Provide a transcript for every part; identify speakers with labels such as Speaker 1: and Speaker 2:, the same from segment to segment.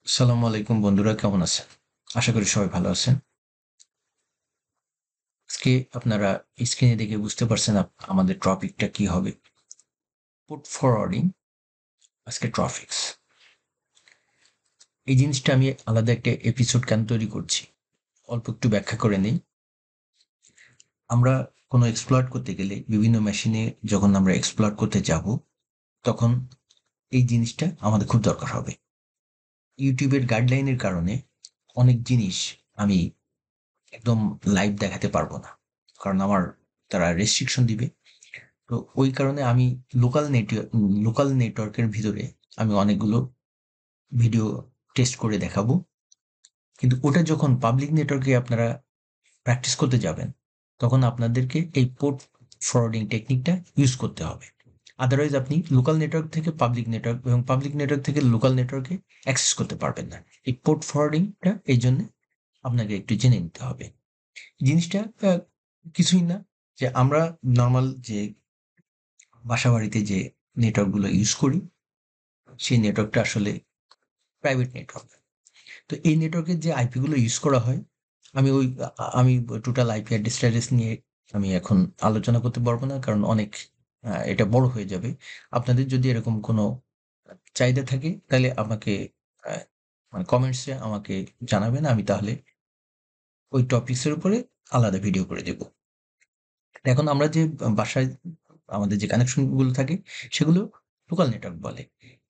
Speaker 1: আসসালামু আলাইকুম বন্ধুরা, কেমন আছেন? আশা করি সবাই ভালো আছেন। আজকে আপনারা স্ক্রিনে দেখে বুঝতে পারছেন আমাদের টপিকটা কি হবে। পুট ফরওয়ার্ডিং, আজকে ট্রফিক্স। এই জিনিসটা আমি আলাদা একটা এপিসোড কেন তৈরি করছি, অল্প একটু ব্যাখ্যা করে নিই। আমরা কোনো এক্সপ্লয়েট করতে গেলে বিভিন্ন মেশিনে যখন আমরা এক্সপ্লয়েট করতে যাব, তখন এই জিনিসটা আমাদের খুব দরকার হবে। ইউটিউবের গাইডলাইনের কারণে অনেক জিনিস আমি একদম লাইভ দেখাতে পারবো না, কারণ আমার তারা রেস্ট্রিকশন দিবে। তো ওই কারণে আমি লোকাল নেটওয়ার্কের ভিতরে আমি অনেকগুলো ভিডিও টেস্ট করে দেখাবো। কিন্তু ওটা যখন পাবলিক নেটওয়ার্কে আপনারা প্র্যাকটিস করতে যাবেন, তখন আপনাদেরকে এই পোর্ট ফরওয়ার্ডিং টেকনিকটা ইউজ করতে হবে। আদারওয়াইজ আপনি লোকাল নেটওয়ার্ক থেকে পাবলিক নেটওয়ার্ক এবং পাবলিক নেটওয়ার্ক থেকে লোকাল নেটওয়ার্কে অ্যাক্সেস করতে পারবেন না। এই পোর্ট ফরওয়ার্ডিংটা এই জন্য আপনাকে একটু জেনে নিতে হবে। জিনিসটা কিছুই না, যে আমরা নর্মাল যে বাসাবাড়িতে যে নেটওয়ার্কগুলো ইউজ করি, সেই নেটওয়ার্কটা আসলে প্রাইভেট নেটওয়ার্ক। তো এই নেটওয়ার্কের যে আইপি গুলো ইউজ করা হয়, আমি টোটাল আইপি অ্যাড্রেস নিয়ে আমি এখন আলোচনা করতে পারবো না, কারণ অনেক এটা বড় হয়ে যাবে। আপনাদের যদি এরকম কোনো চাহিদা থাকে, তাহলে আমাকে মানে কমেন্টসে আমাকে জানাবেন, আমি তাহলে ওই টপিক্সের উপরে আলাদা ভিডিও করে দেব। এখন আমরা যে বাসায় আমাদের যে কানেকশন গুলো থাকে, সেগুলো লোকাল নেটওয়ার্ক বলে।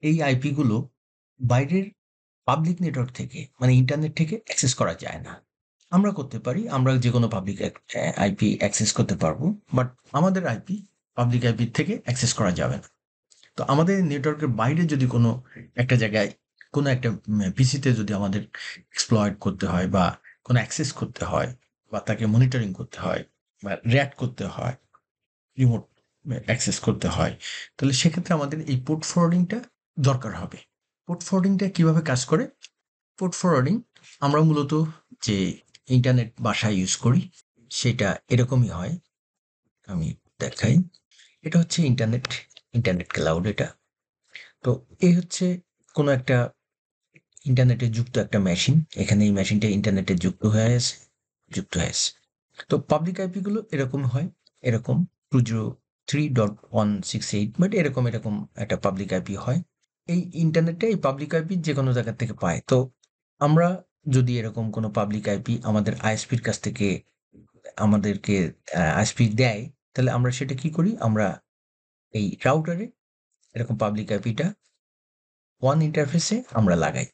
Speaker 1: এই আইপি গুলো বাইরের পাবলিক নেটওয়ার্ক থেকে, মানে ইন্টারনেট থেকে অ্যাক্সেস করা যায় না। আমরা করতে পারি, আমরা যে কোনো পাবলিক আইপি অ্যাক্সেস করতে পারবো, বাট আমাদের আইপি পাবলিক আইপি থেকে অ্যাক্সেস করা যাবে না। তো আমাদের নেটওয়ার্কের বাইরে যদি কোনো একটা জায়গায়, কোনো একটা পিসিতে যদি আমাদের এক্সপ্লয়েট করতে হয়, বা কোনো অ্যাক্সেস করতে হয়, বা তাকে মনিটরিং করতে হয়, বা রিঅ্যাক্ট করতে হয়, রিমোট অ্যাক্সেস করতে হয়, তাহলে সেক্ষেত্রে আমাদের এই পোর্ট ফরওয়ার্ডিংটা দরকার হবে। পোর্ট ফরওয়ার্ডিংটা কিভাবে কাজ করে? পোর্ট ফরওয়ার্ডিং আমরা মূলত যে ইন্টারনেট বাসায় ইউজ করি, সেটা এরকমই হয়। আমি দেখাই। এটা হচ্ছে ইন্টারনেট ক্লাউড এটা। তো এই হচ্ছে কোনো একটা ইন্টারনেটে যুক্ত একটা মেশিন। এখানে এই মেশিনটা ইন্টারনেটে যুক্ত হয়ে আছে। তো পাবলিক আইপি গুলো এরকম হয়, এরকম 203.168, বাট এরকম একটা পাবলিক আইপি হয়। এই পাবলিক আইপি যে কোনো জায়গা থেকে পায়। তো আমরা যদি এরকম কোনো পাবলিক আইপি আমাদের আইএসপির কাছ থেকে আমাদেরকে আইএসপি দেয়, তাহলে আমরা সেটা কি করি? আমরা এই রাউটারে এরকম পাবলিক আইপিটা ওয়ান ইন্টারফেসে আমরা লাগাই।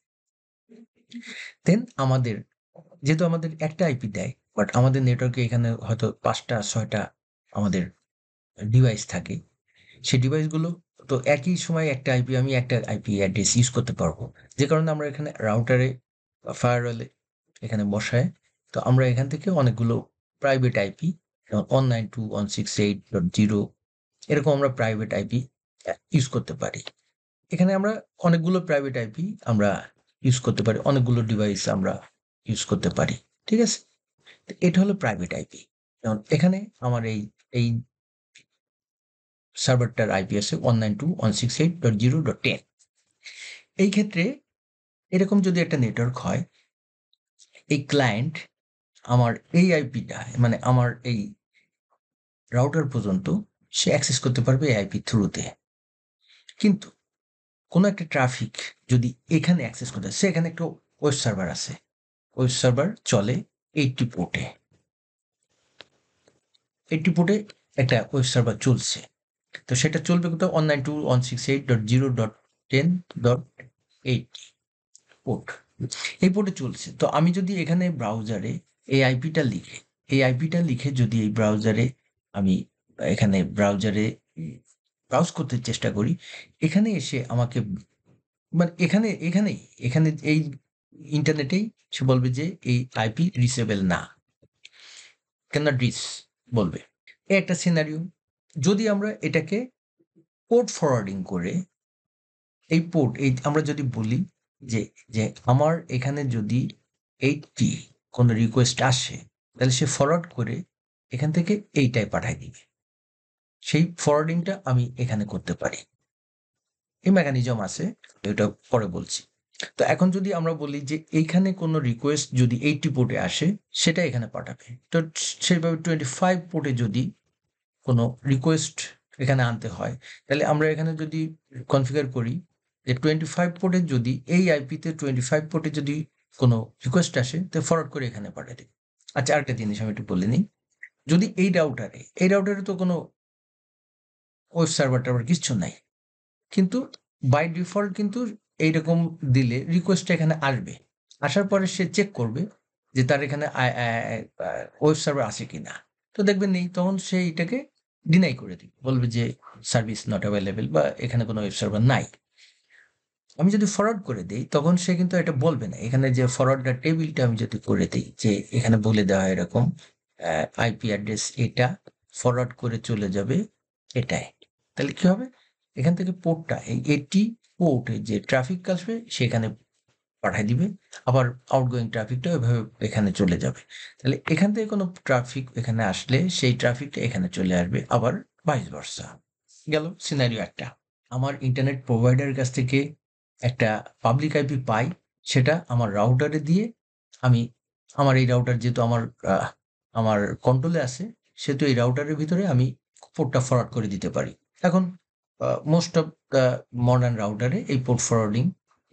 Speaker 1: দেন যেহেতু আমাদের একটা আইপি দেয়, বাট আমাদের নেটওয়ার্কে এখানে হয়তো ৫টা ৬টা আমাদের ডিভাইস থাকে। সেই ডিভাইসগুলো, তো একই সময় আমি একটা আইপি অ্যাড্রেস ইউজ করতে পারবো। যে কারণে আমরা এখানে রাউটারে বা ফায়ারওয়ালে এখানে বসায়, তো আমরা এখান থেকে অনেকগুলো প্রাইভেট আইপি, যেমন 192.168.0, এরকম আমরা প্রাইভেট আইপি ইউজ করতে পারি। এখানে আমরা অনেকগুলো প্রাইভেট আইপি আমরা ইউজ করতে পারি, অনেকগুলো ডিভাইস আমরা ইউজ করতে পারি। ঠিক আছে? তো এটা হলো প্রাইভেট আইপি। যেমন এখানে আমার এই সার্ভারটার আইপি আছে 192.168.0.10। এই ক্ষেত্রে এরকম যদি একটা নেটওয়ার্ক হয়, এই ক্লায়েন্ট আমার এই আইপিটা, মানে আমার এই রাউটার পর্যন্ত সে অ্যাক্সেস করতে পারবে এই আইপি থ্রুতে। কিন্তু কোনো একটা ট্রাফিক যদি এখানে অ্যাক্সেস করতে হয়, সেখানে একটা ওয়েব সার্ভার আছে। ওয়েব সার্ভার চলে 80 পোর্টে। 80 পোর্টে একটা ওয়েব সার্ভার চলছে। তো সেটা চলবে কোথাও 192.168.0.10.8 পোর্ট। এই পোর্টে চলছে। তো আমি যদি এখানে ব্রাউজারে এই আইপিটা লিখে, যদি এই ব্রাউজারে আমি এখানে ব্রাউজারে ব্রাউজ করতে চেষ্টা করি, এখানে এসে আমাকে, মানে এখানে এই ইন্টারনেটেই সে বলবে যে এই আইপি রিচেবল না, ক্যানট রিচ বলবে। এই একটা সিনারিও। যদি আমরা এটাকে পোর্ট ফরওয়ার্ডিং করে আমরা যদি বলি যে যে আমার এখানে যদি 80 কোনো রিকোয়েস্ট আসে, তাহলে সে ফরওয়ার্ড করে এখান থেকে এইটায় পাঠায় দিবে। সেই ফরওয়ার্ডিংটা আমি এখানে করতে পারি। এই মেকানিজম আছে, এটা পরে বলছি। তো এখন যদি আমরা বলি যে এইখানে কোনো রিকোয়েস্ট যদি 80 পোর্টে আসে সেটা এখানে পাঠাবে। তো সেইভাবে 25 পোর্টে যদি কোনো রিকোয়েস্ট এখানে আনতে হয়, তাহলে আমরা এখানে যদি কনফিগার করি যে 25 পোর্টে যদি এই আইপিতে 25 পোর্টে যদি কোনো রিকোয়েস্ট আসে তো ফরওয়ার্ড করে এখানে পাঠিয়ে দিই। আচ্ছা, আরেকটা জিনিস আমি একটু বলে নিই। যদি এই রাউটারে তো কোনো ওয়েব সার্ভার টার্ভার কিচ্ছু নাই, কিন্তু বাই ডিফল্ট কিন্তু এইরকম দিলে রিকোয়েস্টটা এখানে আসবে। আসার পরে সে চেক করবে যে তার এখানে ওয়েব সার্ভার আছে কিনা। তো দেখবেন নেই, তখন সে এটাকে ডিনাই করে দিবে, বলবে যে সার্ভিস নট অ্যাভেলেবেল বা এখানে কোনো ওয়েব সার্ভার নাই। আমি যদি ফরওয়ার্ড করে দিই তখন সে কিন্তু এটা বলবে না। এখানে যে ফরওয়ার্ডার টেবিলটা আমি যদি করে দিই যে এখানে বলে দেওয়া হয় এরকম আইপি অ্যাড্রেস এটা ফরওয়ার্ড করে চলে যাবে এটায়, তাহলে কি হবে? এখান থেকে পোর্টটা এই 80 পোর্টে যে ট্রাফিক আসবে সেখানে পাঠায় দিবে, আবার আউটগোয়িং ট্রাফিকটা ওইভাবে এখানে চলে যাবে। তাহলে এখান থেকে কোনো ট্রাফিক এখানে আসলে সেই ট্রাফিকটা এখানে চলে আসবে, আবার ভাইস ভার্সা। গেল সিনারিও একটা। আমার ইন্টারনেট প্রোভাইডারের কাছ থেকে একটা পাবলিক আইপি পাই, সেটা আমার রাউটারে দিয়ে আমি আমার এই রাউটার যেহেতু আমার কন্ট্রোলে আছে, সেহেতু এই রাউটারের ভিতরে আমি পোর্টটা ফরওয়ার্ড করে দিতে পারি। এখন মোস্ট অফ দ্য মডার্ন রাউটারে এই পোর্ট ফরওয়ার্ডিং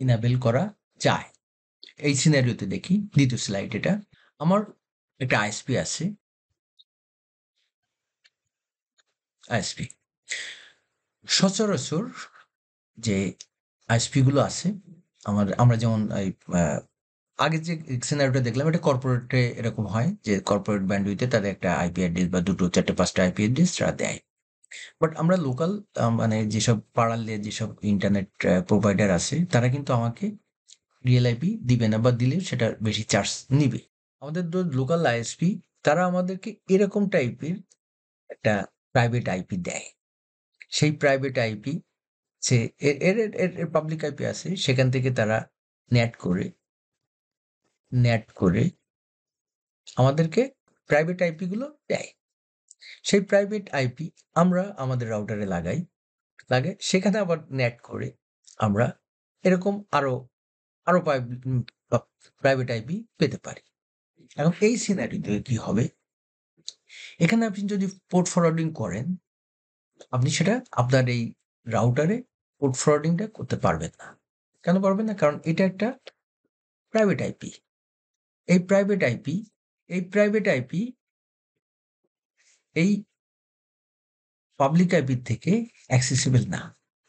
Speaker 1: ইনেবল করা যায়। এই সিনারিওতে দেখি দ্বিতীয় স্লাইড এটা। আমার একটা আইএসপি আছে, আইএসপি সচরাচর যে আইএসপি গুলো আছে আমরা যেমন এই আগে যে সিনারিওটা দেখলাম এটা কর্পোরেটে এরকম হয় যে কর্পোরেট ব্যান্ডউইথে তাদের একটা আইপি অ্যাড্রেস বা 2, 4, 5টা আইপি অ্যাড্রেস তারা দেয়। বাট আমরা লোকাল মানে যেসব পাড়ালে যেসব ইন্টারনেট প্রোভাইডার আছে তারা কিন্তু আমাকে রিয়েল আইপি দিবে না, বা দিলে সেটা বেশি চার্জ নিবে। আমাদের লোকাল আইএসপি তারা আমাদেরকে এরকম টাইপের একটা প্রাইভেট আইপি দেয়। সেই প্রাইভেট আইপি সে এর পাবলিক আইপি আছে, সেখান থেকে তারা নেট করে আমাদেরকে প্রাইভেট আইপি গুলো দেয়। সেই প্রাইভেট আইপি আমরা আমাদের রাউটারে লাগাই সেখানে আবার নেট করে আমরা এরকম আরো আরো প্রাইভেট আইপি পেতে পারি। এখন এই সিনারিতে কি হবে? এখানে আপনি যদি পোর্ট ফরওয়ার্ডিং করেন, আপনি সেটা আপনার এই রাউটারে পোর্ট ফরওয়ার্ডিংটা করতে পারবেন না। কেন পারবেন না? কারণ এটা একটা প্রাইভেট আইপি। এই প্রাইভেট আইপি এই পাবলিক আইপি থেকে অ্যাক্সেসিবল না,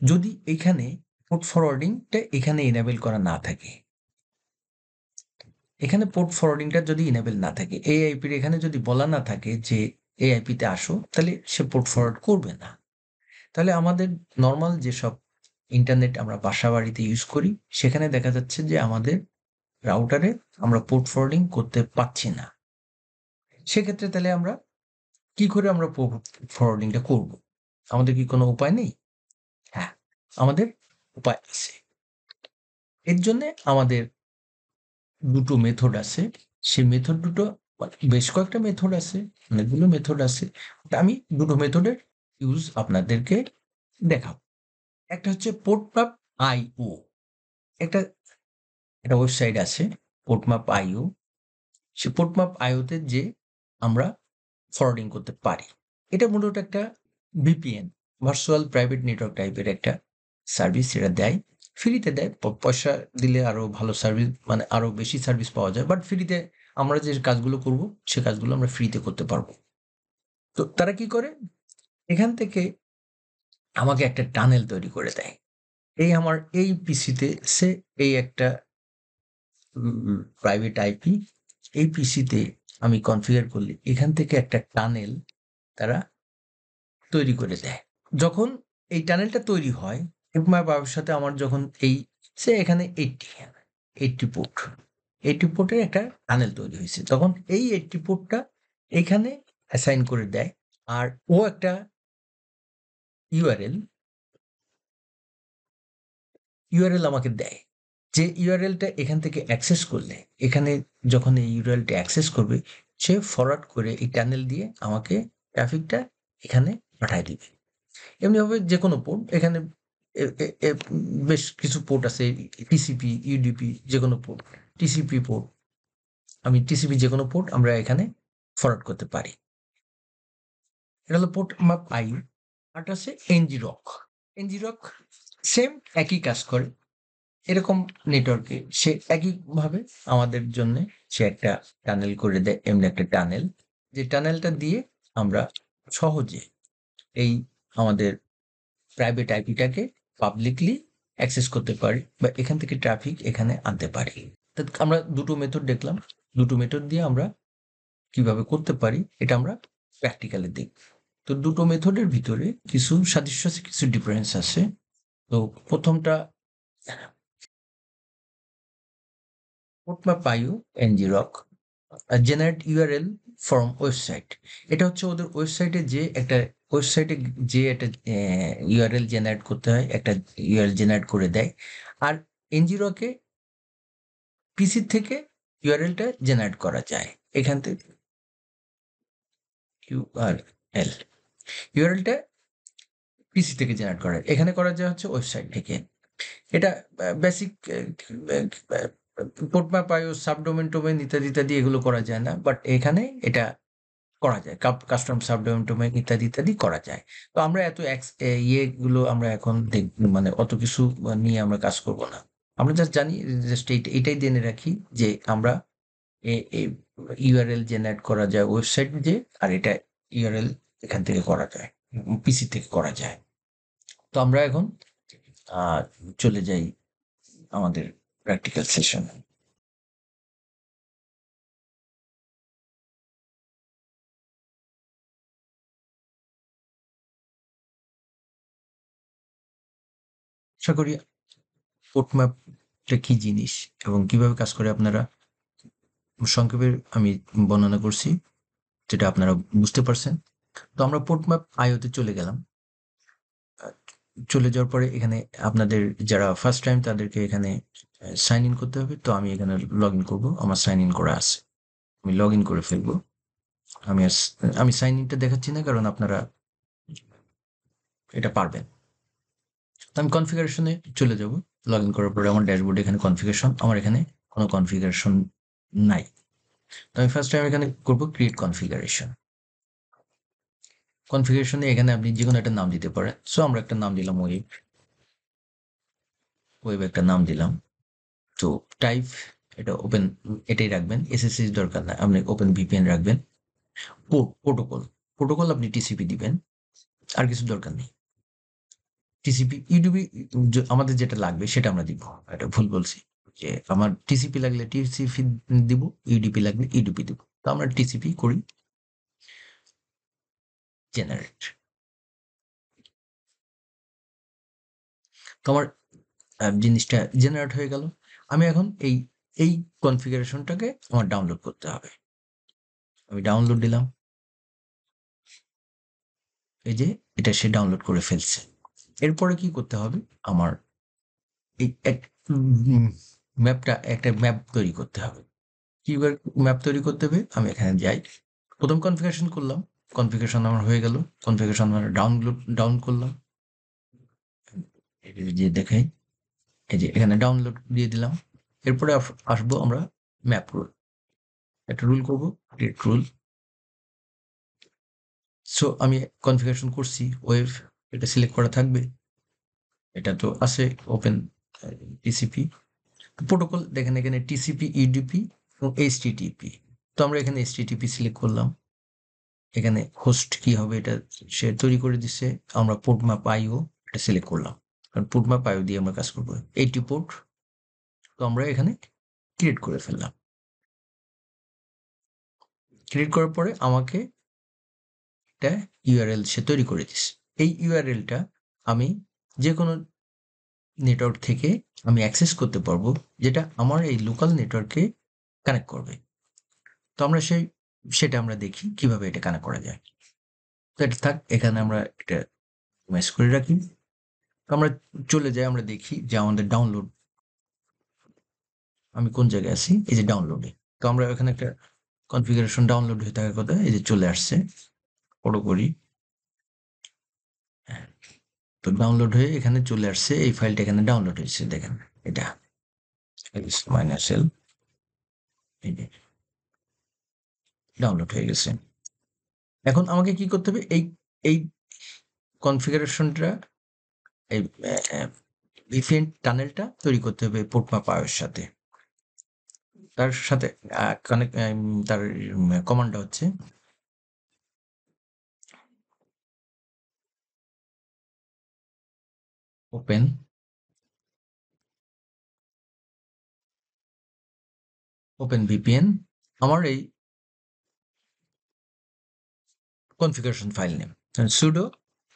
Speaker 1: যদি এখানে পোর্ট ফরওয়ার্ডিংটা এখানে এনেবল করা না থাকে। এখানে পোর্ট ফরওয়ার্ডিংটা যদি এনেবল না থাকে, এই আইপির এখানে যদি বলা না থাকে যে এই আইপিতে আসো, তাহলে সে পোর্ট ফরওয়ার্ড করবে না। তাহলে আমাদের নর্মাল যেসব ইন্টারনেট আমরা বাসা বাড়িতে ইউজ করি, সেখানে দেখা যাচ্ছে যে আমাদের রাউটারে আমরা পোর্ট ফরওয়ার্ডিং করতে পারছি না। সেক্ষেত্রে তাহলে আমরা কি করে আমরা পোর্ট ফরওয়ার্ডিংটা করব? আমাদের কি কোনো উপায় নেই? হ্যাঁ, আমাদের উপায় আছে। এর জন্যে আমাদের দুটো মেথড আছে। সেই মেথড দুটো বেশ কয়েকটা মেথড আছে, অনেকগুলো মেথড আছে। আমি দুটো মেথডের ইউজ আপনাদেরকে দেখাবো। একটা হচ্ছে পোর্টম্যাপ আইও। একটা ওয়েবসাইট আছে পোর্টম্যাপ আইও। সে পোর্টম্যাপ আইওতে যে আমরা ফরওয়ার্ডিং করতে পারি। এটা মূলত একটা ভিপিএন, ভার্চুয়াল প্রাইভেট নেটওয়ার্ক টাইপের একটা সার্ভিস, সেটা দেয়, ফ্রিতে দেয়। পয়সা দিলে আরো ভালো সার্ভিস, মানে আরো বেশি সার্ভিস পাওয়া যায়, বাট ফ্রিতে আমরা যে কাজগুলো করব সে কাজগুলো আমরা ফ্রিতে করতে পারবো। তো তারা কি করে? এখান থেকে আমাকে একটা টানেল তৈরি করে দেয়। আমার এই পিসিতে সে এই একটা প্রাইভেট আইপি, এই পিসিতে আমি কনফিগার করলে এখান থেকে একটা টানেল তারা তৈরি করে দেয়। যখন এই টানেলটা তৈরি হয়, এরকম বাবার সাথে আমার যখন এখানে 80 পোর্টের একটা টানেল তৈরি হয়েছে, তখন এই 80 পোর্টটা এখানে অ্যাসাইন করে দেয়। আর ও একটা ইউআরএল আমাকে দেয়, যে ইউআরএলটা এখান থেকে অ্যাক্সেস করলে, এখানে যখন এই ইউআরএলটা অ্যাক্সেস করবে, সে ফরওয়ার্ড করে এই টানেল দিয়ে আমাকে ট্রাফিকটা এখানে পাঠায় দিবে। এমনিভাবে যে কোনো পোর্ট এখানে বেশ কিছু পোর্ট আছে, টিসিপি, ইউডিপি, যে কোনো পোর্ট, টিসিপি পোর্ট, আমি টিসিপি যে কোনো পোর্ট আমরা এখানে ফরওয়ার্ড করতে পারি। এটা হলো পোর্ট ম্যাপ আই। আরটা আছে ngrok. Ngrok same একই কাজ করে। এরকম নেটওয়ার্কে সে একইভাবে আমাদের জন্য সে একটা টানেল করে দেয়, এমনি একটা টানেল, যে টানেলটা দিয়ে আমরা সহজে এই আমাদের প্রাইভেট আইপিটাকে পাবলিকলি অ্যাক্সেস করতে পারি বা এখান থেকে ট্রাফিক এখানে আনতে পারি। আমরা দুটো মেথড দেখলাম, দুটো মেথড দিয়ে আমরা কিভাবে করতে পারি এটা আমরা প্র্যাকটিক্যালি দেখব। তো দুটো মেথডের ভিতরে কিছু সাদৃশ্য আছে, কিছু ডিফারেন্স আছে। তো প্রথমটা portmap IO ngrok generate URL from website. এটা হচ্ছে ওদের ওয়েবসাইটে যে একটা ইউআরএল জেনারেট করতে হয়, একটা ইউআরএল জেনারেট করে দেয়। আর এনজি রকে পিসি থেকে ইউআরএলটা জেনারেট করা যায়। এখান থেকে ইউআরএল ইউআরএলটা পিসি থেকে জেনারেট করা, এখানে করা যায় হচ্ছে ওয়েবসাইট থেকে। এটা বেসিক পোর্টম্যাপ আইও সাবডোমেন টোমেন ইত্যাদি ইত্যাদি এগুলো করা যায় না, বাট এখানে এটা করা যায়। কাস্টম সাবডোমেন টোমেন ইত্যাদি ইত্যাদি করা যায়। তো আমরা এত ইয়েগুলো আমরা এখন মানে অত কিছু নিয়ে আমরা কাজ করব না। আমরা জাস্ট জানি, জাস্ট এইটাই জেনে রাখি যে আমরা ইউআরএল জেনারেট করা যায় ওয়েবসাইট যে, আর এটা ইউআরএল এখান থেকে করা যায়, পিসি থেকে করা যায়। তো আমরা এখন চলে যাই আমাদের প্র্যাকটিক্যাল সেশন। আশা করি পোর্টম্যাপটা কি জিনিস এবং কিভাবে কাজ করে আপনারা সংক্ষেপে আমি বর্ণনা করছি, যেটা আপনারা বুঝতে পারছেন। তো আমরা পোর্টম্যাপ আইওতে চলে গেলাম। চলে যাওয়ার পরে এখানে আপনাদের যারা ফার্স্ট টাইম তাদেরকে এখানে সাইন ইন করতে হবে। তো আমি এখানে লগ ইন করবো, আমার সাইন ইন করা আছে, আমি লগ ইন করে ফেলবো। আমি সাইন ইনটা দেখাচ্ছি না কারণ আপনারা এটা পারবেন। তো আমি কনফিগারেশনে চলে যাব। লগ ইন করার পরে আমার ড্যাশবোর্ডে এখানে কনফিগারেশন, আমার এখানে কোনো কনফিগারেশন নাই। তো আমি ফার্স্ট টাইম এখানে করবো ক্রিয়েট কনফিগারেশন। কনফিগারেশনে এখানে আপনি যে কোনো একটা নাম দিতে পারেন। সো আমরা একটা নাম দিলাম ওয়েব একটা নাম দিলাম। তো টাইপ এটা ওপেন, এটাই রাখবেন, এসএসএস দরকার না, আপনি ওপেন ভিপিএন রাখবেন। প্রোটোকল, প্রোটোকল আপনি টিসিপি দিবেন, আর কিছু দরকার নেই। টিসিপি ইউডিপি আমাদের যেটা লাগবে সেটা আমরা দিব, এটা ভুল বলছি, যে আমার টিসিপি লাগলে টিসিপি দিব, ইউডিপি লাগলে ইউডিপি দিব। তো আমরা টিসিপি করি জেনারেট। তো আমার জিনিসটা জেনারেট হয়ে গেল। আমি এখন এই কনফিগারেশনটাকে আমার ডাউনলোড করতে হবে। আমি ডাউনলোড দিলাম, এই যে এটা সে ডাউনলোড করে ফেলছে। এরপরে কি করতে হবে, আমার এই ম্যাপটা একটা ম্যাপ তৈরি করতে হবে। কিভাবে ম্যাপ তৈরি করতে হবে, আমি এখানে যাই, প্রথম কনফিগারেশন করলাম, কনফিগারেশন আমার হয়ে গেল, কনফিগারেশন আমরা ডাউন করলাম, যে দেখাই, এই যে এখানে ডাউনলোড দিয়ে দিলাম। এরপরে আসবো আমরা ম্যাপ রুল, একটা রুল করবো, ক্রিয়েট রুল। সো আমি কনফিগারেশন করছি ওয়েব, এটা সিলেক্ট করা থাকবে, এটা তো আছে ওপেন টিসিপি। প্রোটোকল দেখেন এখানে টিসিপি, ইউডিপি এবং এইচটিটিপি। তো আমরা এখানে এইচটিটিপি সিলেক্ট করলাম, এখানে হোস্ট কি হবে এটা সে তৈরি করে দিচ্ছে। আমরা পোর্ট ম্যাপ আইও এটা সিলেক্ট করলাম, কারণ পোর্ট ম্যাপ আইও দিয়ে আমরা কাজ করবো। 80 পোর্ট, তো আমরা এখানে ক্রিয়েট করে ফেললাম। ক্রিয়েট করার পরে আমাকে একটা ইউআরএল সে তৈরি করে দিচ্ছে। এই ইউআরএলটা আমি যে কোনো নেটওয়ার্ক থেকে আমি অ্যাক্সেস করতে পারবো, যেটা আমার এই লোকাল নেটওয়ার্কে কানেক্ট করবে। তো আমরা সেটা আমরা দেখি কিভাবে এটা কানেক্ট করা যায়। তো এটা থাক, এখানে আমরা এটা ম্যাচ করে রাখি। আমরা চলে যাই, আমরা দেখি যে আমাদের ডাউনলোড, আমি কোন জায়গায় আছি, এই যে ডাউনলোডে। তো আমরা এখানে একটা কনফিগারেশন ডাউনলোড হয়ে থাকার কথা, এই যে চলে আসছে, বড় করি। তো তো ডাউনলোড হয়ে এখানে চলে আসছে, এই ফাইলটা এখানে ডাউনলোড হয়েছে, দেখেন এটা -l ডাউনলোড হয়ে গেছে। এখন আমাকে কি করতে হবে, এই কনফিগারেশনটা, এই ভিপিএন টানেলটা তৈরি করতে হবে পোর্ট ম্যাপ আইওর সাথে। তার সাথে কানেক্ট, তার কমান্ডটা হচ্ছে ওপেন ভিপিএন, আমার এই configuration file name pseudo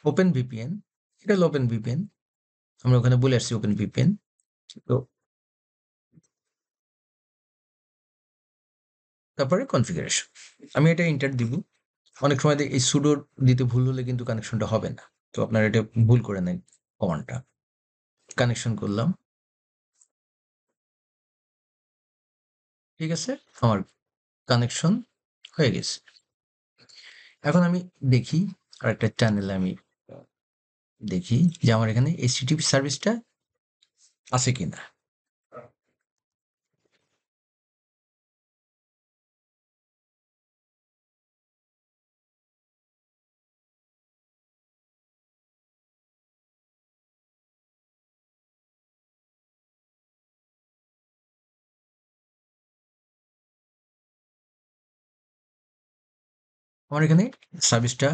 Speaker 1: open VPN, এটা হলো ওপেন ভিপিএন, আমরা ওখানে বলে আসছি ওপেন ভিপিএন। তো তারপরে কনফিগারেশন, আমি এটা ইন্টার দিব। অনেক সময় এই সুডো দিতে ভুল হলে কিন্তু কানেকশনটা হবে না, তো আপনারা এটা ভুল করে নেন। কমান্ডটা কানেকশন করলাম, ঠিক আছে, আমার কানেকশন হয়ে গেছে। এখন আমি দেখি আর একটা চ্যানেলে আমি দেখি যে আমার এখানে এইচটিটিপি সার্ভিসটা আছে কিনা। আমার এখানে সার্ভিসটা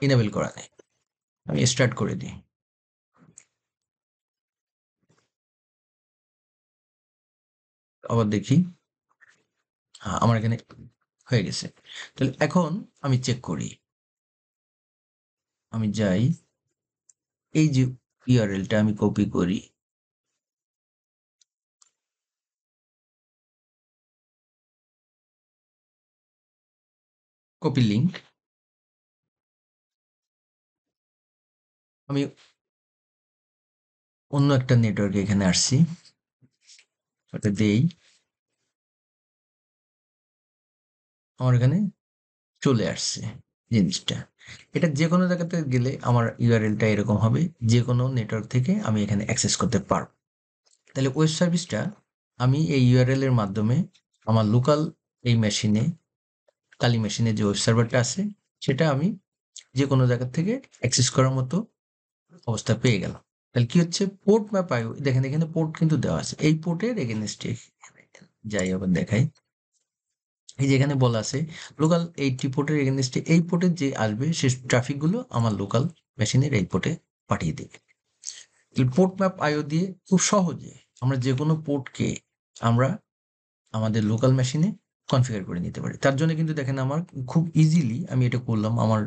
Speaker 1: ইনেবল করা নেই, আমি স্টার্ট করে দিই। আবার দেখি, হ্যাঁ আমার এখানে হয়ে গেছে। তাহলে এখন আমি চেক করি, আমি যাই, এই যে ইউআরএলটা আমি কপি করি, কপি লিঙ্ক, আমি অন্য একটা নেটওয়ার্কে এখানে আসছি, ওটা দেই, আমার এখানে চলে আসছে জিনিসটা। এটা যে কোনো জায়গাতে গেলে আমার ইউআরএলটা এরকম হবে, যে কোনো নেটওয়ার্ক থেকে আমি এখানে অ্যাক্সেস করতে পারবো। তাহলে ওয়েব সার্ভিসটা আমি এই ইউআরএল এর মাধ্যমে আমার লোকাল এই মেশিনে, কালি মেশিনে যে ওয়েব সার্ভারটা আছে, সেটা আমি যে কোনো জায়গা থেকে অ্যাক্সেস করার মতো অবস্থা পেয়ে গেলাম। তাহলে কি হচ্ছে, পোর্ট ম্যাপ আইও, দেখেন এখানে পোর্ট কিন্তু দেওয়া আছে, এই পোর্টের এগেনস্টে যাই আবার দেখাই, এই যে এখানে বলা আছে লোকাল 80 পোর্টের এগেনস্টে, এই পোর্টে যে আসবে সে ট্রাফিকগুলো আমার লোকাল মেশিনের এই পোর্টে পাঠিয়ে দেবে। পোর্ট ম্যাপ আইও দিয়ে খুব সহজে আমরা যে কোনো পোর্টকে আমরা আমাদের লোকাল মেশিনে কনফিগার করে নিতে পারি। তার জন্য কিন্তু দেখেন আমার খুব ইজিলি আমি এটা করলাম, আমার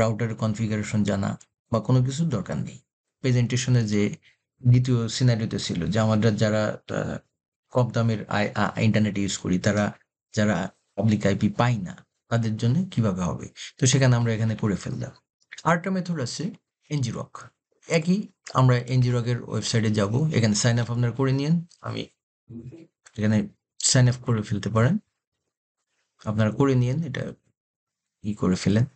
Speaker 1: রাউটারের কনফিগারেশন জানা বা কোনো কিছুর দরকার নেই। প্রেজেন্টেশনে যে দ্বিতীয় সিনারিওতে ছিল যে আমাদের যারা কম দামের ইন্টারনেট ইউজ করি, তারা যারা পাবলিক আইপি পাই না, তাদের জন্য কিভাবে হবে, তো সেখানে আমরা এখানে করে ফেললাম। আরেকটা মেথড আছে এনজিরক, একই, আমরা এনজিরকের ওয়েবসাইটে যাব, এখানে সাইন আপ আপনারা করে নিন, আমি এখানে সাইন আপ করে ফেলতে পারেন, আপনারা করে নিন, এটা করে ফেলেন।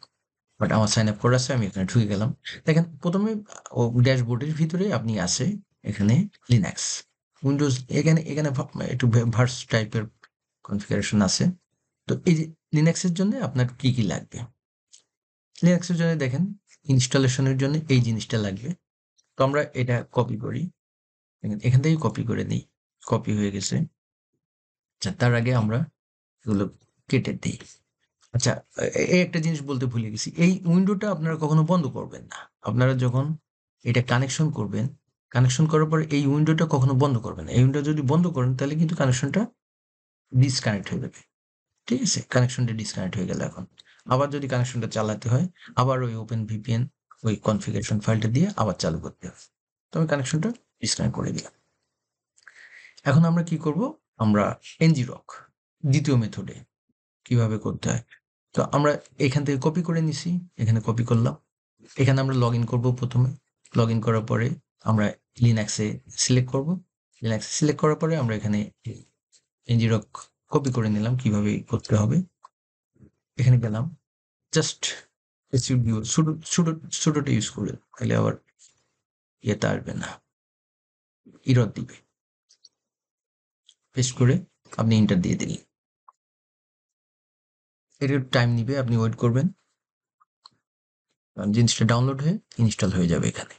Speaker 1: বাট আমার সাইন আপ করা আছে, আমি এখানে ঢুকে গেলাম। দেখেন প্রথমে ও ড্যাশবোর্ডের ভিতরে আপনি আছে এখানে লিনাক্স, উইন্ডোজ, এখানে এখানে একটু ভার্স টাইপের কনফিগারেশন আছে। তো এই যে লিনাক্সের জন্য আপনার কি কি লাগবে, লিনাক্সের জন্য দেখেন ইনস্টলেশনের জন্য এই জিনিসটা লাগবে। তো আমরা এটা কপি করি, এখান থেকে কপি করে নিই, কপি হয়ে গেছে। আচ্ছা, তার আগে আমরা এগুলো কেটে দিই। আচ্ছা, এই একটা জিনিস বলতে ভুলে গেছি, এই উইন্ডোটা আপনারা কখনো বন্ধ করবেন না। আপনারা যখন এটা কানেকশন করবেন, কানেকশন করার পর এই উইন্ডোটা কখনো বন্ধ করবেন না। এই উইন্ডো যদি বন্ধ করেন তাহলে কিন্তু কানেকশনটা ডিসকানেক্ট হয়ে যাবে। ঠিক আছে, কানেকশনটা ডিসকানেক্ট হয়ে গেল। এখন আবার যদি কানেকশনটা চালাতে হয়, আবার ওই ওপেন ভিপিএন ওই কনফিগারেশন ফাইলটা দিয়ে আবার চালু করতে হবে। তো আমি কানেকশনটা ডিসকানেক্ট করে দিলাম। এখন আমরা কি করব, আমরা এনজিরক দ্বিতীয় মেথডে কিভাবে করতে হয়, তো আমরা এখান থেকে কপি করে নিছি, এখানে কপি করলাম, এখানে আমরা লগ ইন করবো। প্রথমে লগ ইন করার পরে আমরা লিনাক্সে সিলেক্ট করব, লিনাক্সে সিলেক্ট করার পরে আমরা এখানে এনজিরক কপি করে নিলাম, কিভাবে করতে হবে এখানে গেলাম, জাস্ট সুডোটা ইউজ করে তাহলে আবার ইয়েতে আসবে না, ইরর দিবে। পেস্ট করে আপনি এন্টার দিয়ে দিলেন। এটা টাইম নিবে, আপনি ওয়েট করবেন, জিনিসটা ডাউনলোড হয়ে ইনস্টল হয়ে যাবে এখানে।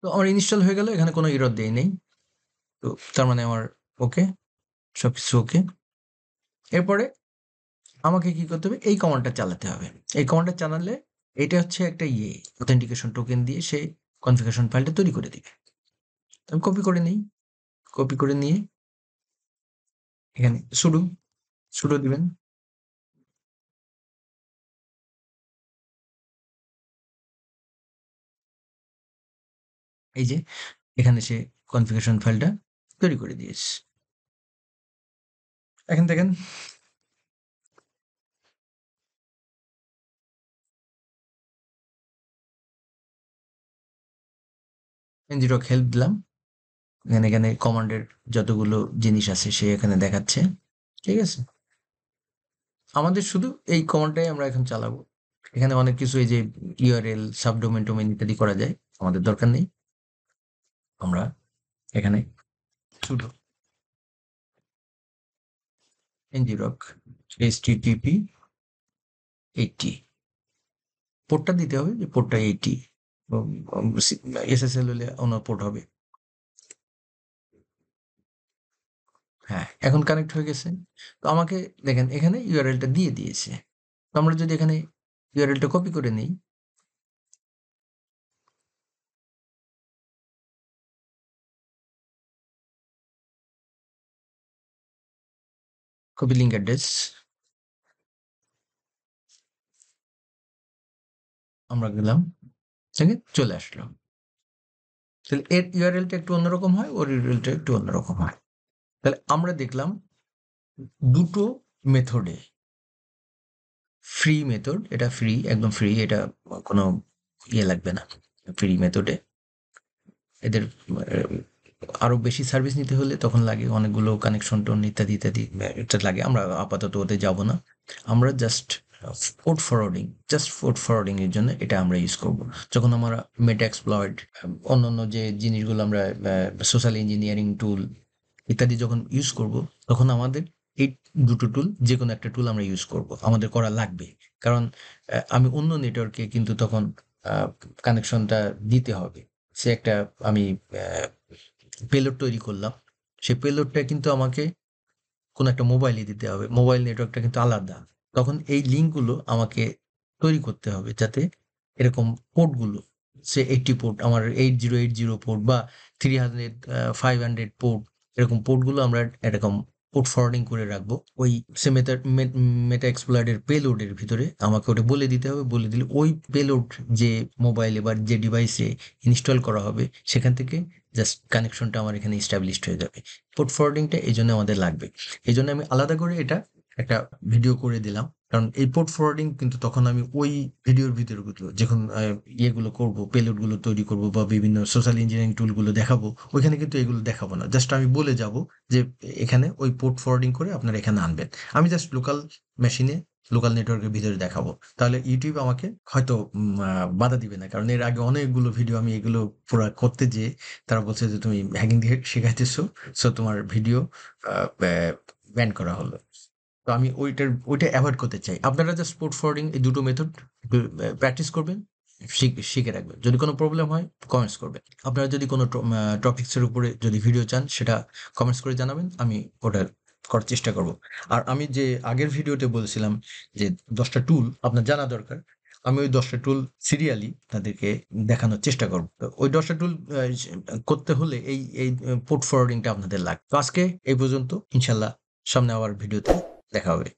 Speaker 1: তো আমার ইনস্টল হয়ে গেল, এখানে কোনো ইরর দেই নেই। তো তার মানে আমার ওকে, সবকিছু ওকে। এরপরে আমাকে কি করতে হবে, এই কমান্ডটা চালাতে হবে। এই কমান্ডটা চালালে এটা হচ্ছে একটা অথেন্টিকেশন টোকেন দিয়ে সে কনফিগারেশন ফাইলটা তৈরি করে দিবে। আমি কপি করে নিই, কপি করে নিয়ে এখানে সুডো দিবেন। এই যে এখানে সে কনফিগারেশন ফাইলটা তৈরি করে দিয়েছে। এখন দেখেন ngrok হেল্প দিলাম, এখানে কমান্ডের যতগুলো জিনিস আছে সে এখানে দেখাচ্ছে। ঠিক আছে, আমাদের শুধু এই কমান্ডটাই আমরা এখন চালাবো। এখানে অনেক কিছু এই যে ইউআরএল, সাবডোমেন, ডোমেন ইত্যাদি করা যায়, আমাদের দরকার নেই। আমরা এখানে sudo ngrok http 80 পোর্টটা দিতে হবে, যে পোর্টটা 80, এসএসএল হলে অন্য পোর্ট হবে। হ্যাঁ, এখন কানেক্ট হয়ে গেছে। তো আমাকে দেখেন এখানে ইউআরএলটা দিয়ে দিয়েছে। তো আমরা যদি এখানে ইউআরএলটা কপি করে নিই, কপি লিঙ্ক অ্যাড্রেস আমরা গেলাম, দেখেন চলে আসলো। তাহলে এর ইউআরএলটা একটু অন্যরকম হয়, ওর ইউআরএলটা একটু অন্যরকম হয়। তাহলে আমরা দেখলাম দুটো মেথডে, ফ্রি মেথড, এটা ফ্রি, একদম ফ্রি, এটা কোনো লাগবে না। ফ্রি মেথডে এদের আরো বেশি সার্ভিস নিতে হলে তখন লাগে অনেকগুলো কানেকশন টোন ইত্যাদি ইত্যাদি, এটা লাগে। আমরা আপাতত ওতে যাব না, আমরা জাস্ট পোর্ট ফরওয়ার্ডিং এর জন্য এটা আমরা ইউজ করব। যখন আমরা মেটা এক্সপ্লয়েট, অন্যান্য যে জিনিসগুলো আমরা সোশ্যাল ইঞ্জিনিয়ারিং টুল ইত্যাদি যখন ইউজ করব, তখন আমাদের এই দুটো টুল যে কোনো একটা টুল আমরা ইউজ করব, আমাদের করা লাগবে। কারণ আমি অন্য নেটওয়ার্কে কিন্তু তখন কানেকশনটা দিতে হবে। সে একটা আমি পেলোড তৈরি করলাম, সেই পেলোডটা কিন্তু আমাকে কোনো একটা মোবাইলে দিতে হবে, মোবাইল নেটওয়ার্কটা কিন্তু আলাদা। তখন এই লিঙ্কগুলো আমাকে তৈরি করতে হবে, যাতে এরকম পোর্টগুলো, সে 80 পোর্ট, আমার 8080 পোর্ট বা 300 500 পোর্ট, এরকম পোর্টগুলো আমরা এরকম পোর্ট ফরওয়ার্ডিং করে রাখবো। ওই সে মেটা এক্সপ্লয়েটের পেলোডের ভিতরে আমাকে ওটা বলে দিতে হবে, বলে দিলে ওই পেলোড যে মোবাইলে বা যে ডিভাইসে ইনস্টল করা হবে, সেখান থেকে জাস্ট কানেকশনটা আমার এখানে এস্টাবলিশড হয়ে যাবে। পোর্ট ফরওয়ার্ডিংটা এই জন্য আমাদের লাগবে। এই জন্য আমি আলাদা করে এটা একটা ভিডিও করে দিলাম, কারণ এই পোর্ট ফরওয়ার্ডিং কিন্তু তখন আমি ওই ভিডিওর ভিতরে যখন ইয়েগুলো করব, পেলোড গুলো তৈরি করব বা বিভিন্ন সোশ্যাল ইঞ্জিনিয়ারিং টুল গুলো দেখাবো, ওইখানে কিন্তু এগুলো দেখাবো না। জাস্ট আমি বলে যাব যে এখানে ওই পোর্ট ফরওয়ার্ডিং করে আপনারা এখানে আনবেন। আমি জাস্ট লোকাল মেশিনে, লোকাল নেটওয়ার্কের ভিতরে দেখাবো। তাহলে ইউটিউব আমাকে হয়তো বাধা দিবে না, কারণ এর আগে অনেকগুলো ভিডিও আমি এগুলো পুরো করতে যেয়ে তারা বলছে যে তুমি হ্যাকিং দিয়ে শেখাইতেছো, সো তোমার ভিডিও ব্যান করা হলো। তো আমি ওইটা এভয়েড করতে চাই। আপনারা জাস্ট পোর্ট ফরওয়ার্ডিং এই দুটো মেথড প্র্যাকটিস করবেন, শিখে রাখবেন। যদি কোনো প্রবলেম হয় কমেন্টস করবেন। আপনারা যদি কোনো টপিক্সের উপরে যদি ভিডিও চান, সেটা কমেন্টস করে জানাবেন, আমি ওটা করার চেষ্টা করব। আর আমি যে আগের ভিডিওতে বলছিলাম যে 10টা টুল আপনার জানা দরকার, আমি ওই 10টা টুল সিরিয়ালি তাদেরকে দেখানোর চেষ্টা করব। তো ওই 10টা টুল করতে হলে এই পোর্ট ফরওয়ার্ডিংটা আপনাদের লাগবে। তো আজকে এই পর্যন্ত, ইনশাল্লাহ সামনে আবার ভিডিওতে দেখা হবে।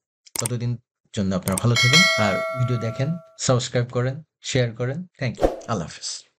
Speaker 1: ততদিন জন্য আপনারা ভালো থাকুন, আর ভিডিও দেখেন, সাবস্ক্রাইব করেন, শেয়ার করেন। Thank you. আল্লাহ হাফেজ।